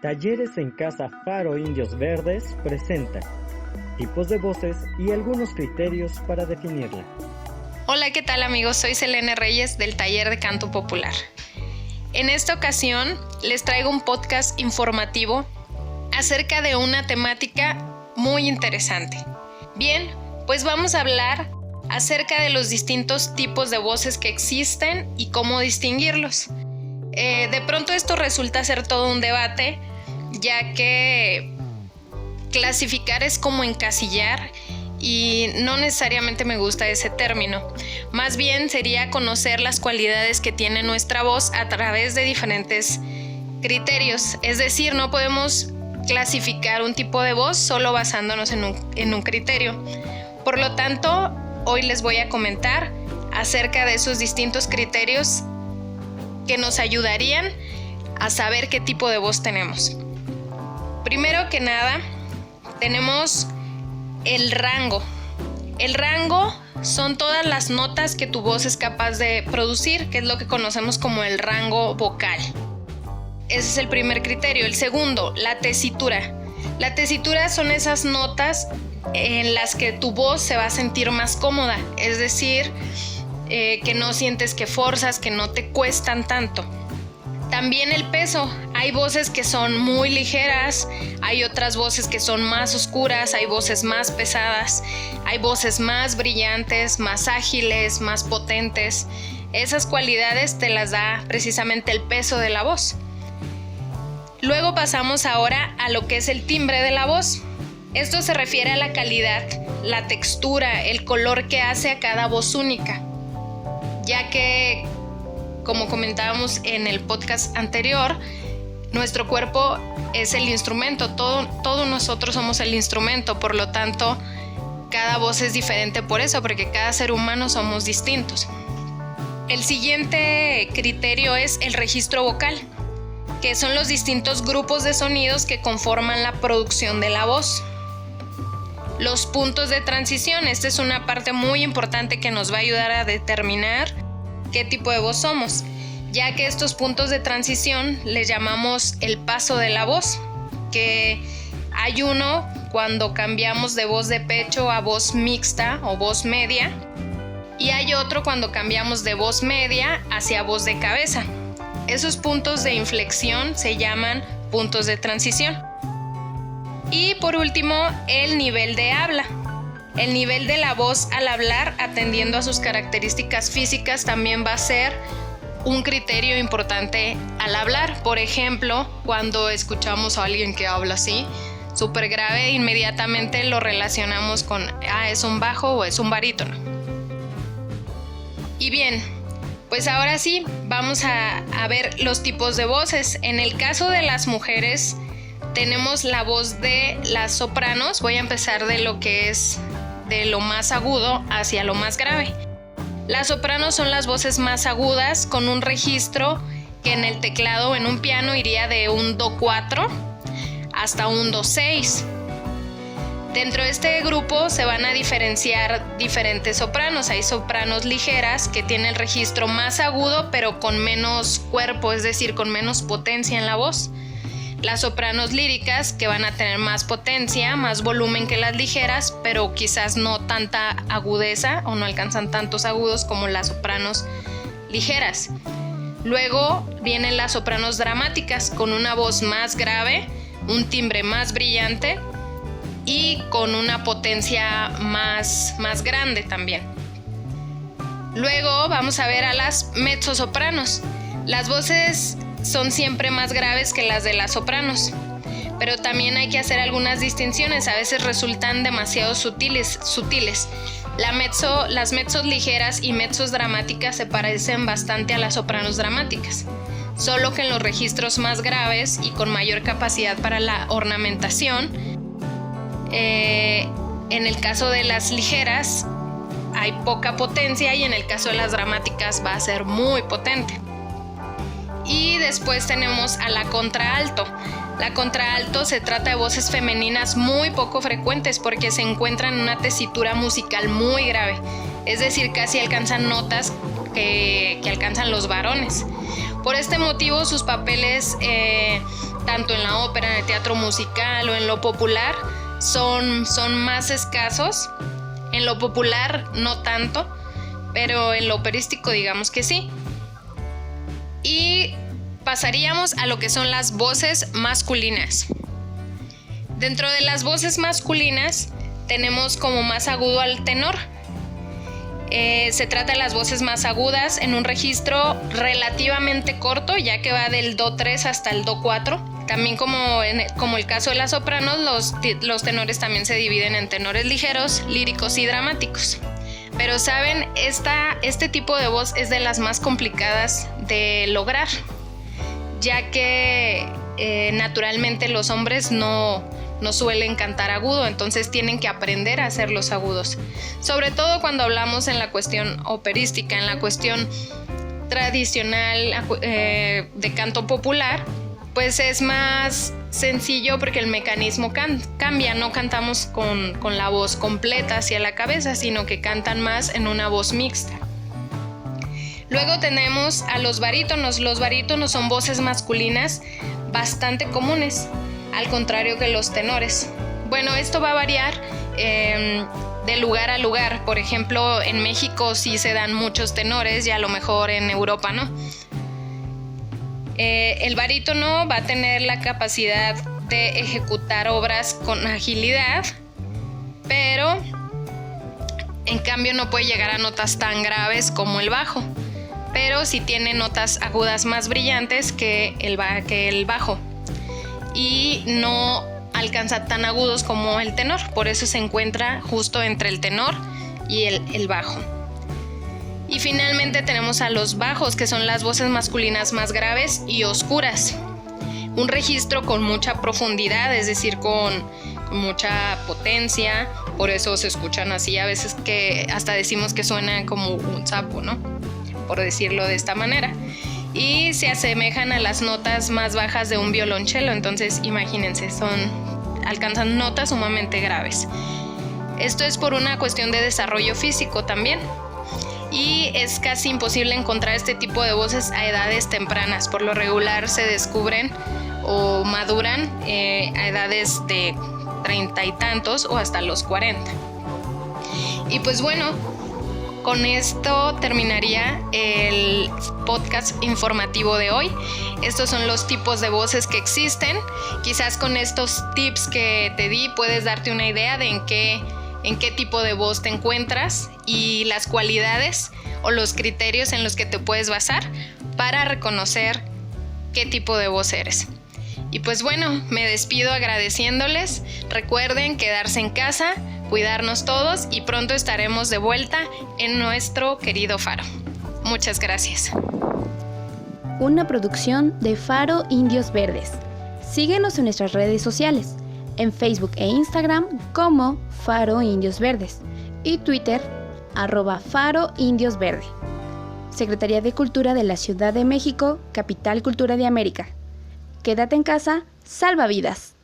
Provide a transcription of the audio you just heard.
Talleres en Casa Faro Indios Verdes presenta tipos de voces y algunos criterios para definirla. Hola, ¿qué tal amigos? Soy Selene Reyes del Taller de Canto Popular. En esta ocasión les traigo un podcast informativo acerca de una temática muy interesante. Bien, pues vamos a hablar acerca de los distintos tipos de voces que existen y cómo distinguirlos. De pronto esto resulta ser todo un debate, ya que clasificar es como encasillar y no necesariamente me gusta ese término. Más bien sería conocer las cualidades que tiene nuestra voz a través de diferentes criterios. Es decir, no podemos clasificar un tipo de voz solo basándonos en un criterio. Por lo tanto, hoy les voy a comentar acerca de esos distintos criterios que nos ayudarían a saber qué tipo de voz tenemos. Primero que nada, tenemos el rango. El rango son todas las notas que tu voz es capaz de producir, que es lo que conocemos como el rango vocal. Ese es el primer criterio. El segundo, la tesitura. La tesitura son esas notas en las que tu voz se va a sentir más cómoda, es decir, que no sientes que forzas, que no te cuestan tanto. También el peso. Hay voces que son muy ligeras, hay otras voces que son más oscuras, hay voces más pesadas, hay voces más brillantes, más ágiles, más potentes. Esas cualidades te las da precisamente el peso de la voz. Luego pasamos ahora a lo que es el timbre de la voz. Esto se refiere a la calidad, la textura, el color que hace a cada voz única, ya que, como comentábamos en el podcast anterior, nuestro cuerpo es el instrumento, todos nosotros somos el instrumento, por lo tanto, cada voz es diferente por eso, porque cada ser humano somos distintos. El siguiente criterio es el registro vocal, que son los distintos grupos de sonidos que conforman la producción de la voz. Los puntos de transición, esta es una parte muy importante que nos va a ayudar a determinar qué tipo de voz somos, ya que estos puntos de transición les llamamos el paso de la voz, que hay uno cuando cambiamos de voz de pecho a voz mixta o voz media, y hay otro cuando cambiamos de voz media hacia voz de cabeza. Esos puntos de inflexión se llaman puntos de transición. Y por último, el nivel de habla. El nivel de la voz al hablar, atendiendo a sus características físicas, también va a ser un criterio importante al hablar. Por ejemplo, cuando escuchamos a alguien que habla así, súper grave, inmediatamente lo relacionamos con es un bajo o es un barítono. Y bien, pues ahora sí, vamos a ver los tipos de voces. En el caso de las mujeres, tenemos la voz de las sopranos. Voy a empezar de lo que es de lo más agudo hacia lo más grave. Las sopranos son las voces más agudas, con un registro que en el teclado o en un piano iría de un do 4 hasta un do 6. Dentro de este grupo se van a diferenciar diferentes sopranos. Hay sopranos ligeras que tienen el registro más agudo pero con menos cuerpo, es decir, con menos potencia en la voz. Las sopranos líricas, que van a tener más potencia, más volumen que las ligeras, pero quizás no tanta agudeza o no alcanzan tantos agudos como las sopranos ligeras. Luego vienen las sopranos dramáticas, con una voz más grave, un timbre más brillante y con una potencia más grande también. Luego vamos a ver a las mezzosopranos. Las voces son siempre más graves que las de las sopranos, pero también hay que hacer algunas distinciones. A veces resultan demasiado sutiles. Las mezzos ligeras y mezzos dramáticas se parecen bastante a las sopranos dramáticas, solo que en los registros más graves y con mayor capacidad para la ornamentación. En el caso de las ligeras hay poca potencia y en el caso de las dramáticas va a ser muy potente. Y después tenemos a la contraalto. La contraalto se trata de voces femeninas muy poco frecuentes porque se encuentran en una tesitura musical muy grave, es decir, casi alcanzan notas que alcanzan los varones. Por este motivo sus papeles tanto en la ópera, en el teatro musical o en lo popular, son más escasos. En lo popular no tanto, pero en lo operístico digamos que sí. Y pasaríamos a lo que son las voces masculinas. Dentro de las voces masculinas tenemos como más agudo al tenor. Se trata de las voces más agudas en un registro relativamente corto, ya que va del do 3 hasta el do 4. También como el caso de las sopranos, los tenores también se dividen en tenores ligeros, líricos y dramáticos. Pero saben, este tipo de voz es de las más complicadas de lograr, ya que naturalmente los hombres no suelen cantar agudo, entonces tienen que aprender a hacer los agudos. Sobre todo cuando hablamos en la cuestión operística, en la cuestión tradicional de canto popular, pues es más sencillo porque el mecanismo cambia, no cantamos con la voz completa hacia la cabeza, sino que cantan más en una voz mixta. Luego tenemos a los barítonos. Los barítonos son voces masculinas bastante comunes, al contrario que los tenores. Bueno, esto va a variar de lugar a lugar. Por ejemplo, en México sí se dan muchos tenores y a lo mejor en Europa no. El barítono va a tener la capacidad de ejecutar obras con agilidad, pero en cambio no puede llegar a notas tan graves como el bajo, pero sí tiene notas agudas más brillantes que el bajo y no alcanza tan agudos como el tenor, por eso se encuentra justo entre el tenor y el bajo. Y finalmente tenemos a los bajos, que son las voces masculinas más graves y oscuras. Un registro con mucha profundidad, es decir, con mucha potencia, por eso se escuchan así, a veces que hasta decimos que suenan como un sapo, ¿no? Por decirlo de esta manera. Y se asemejan a las notas más bajas de un violonchelo, entonces imagínense, alcanzan notas sumamente graves. Esto es por una cuestión de desarrollo físico también. Y es casi imposible encontrar este tipo de voces a edades tempranas. Por lo regular se descubren o maduran a edades de 30 y tantos o hasta los 40. Y pues bueno, con esto terminaría el podcast informativo de hoy. Estos son los tipos de voces que existen. Quizás con estos tips que te di puedes darte una idea de en qué tipo de voz te encuentras y las cualidades o los criterios en los que te puedes basar para reconocer qué tipo de voz eres. Y pues bueno, me despido agradeciéndoles. Recuerden quedarse en casa, cuidarnos todos y pronto estaremos de vuelta en nuestro querido Faro. Muchas gracias. Una producción de Faro Indios Verdes. Síguenos en nuestras redes sociales, en Facebook e Instagram como Faro Indios Verdes y Twitter @Faro Indios Verde. Secretaría de Cultura de la Ciudad de México, Capital Cultura de América. Quédate en casa, salva vidas.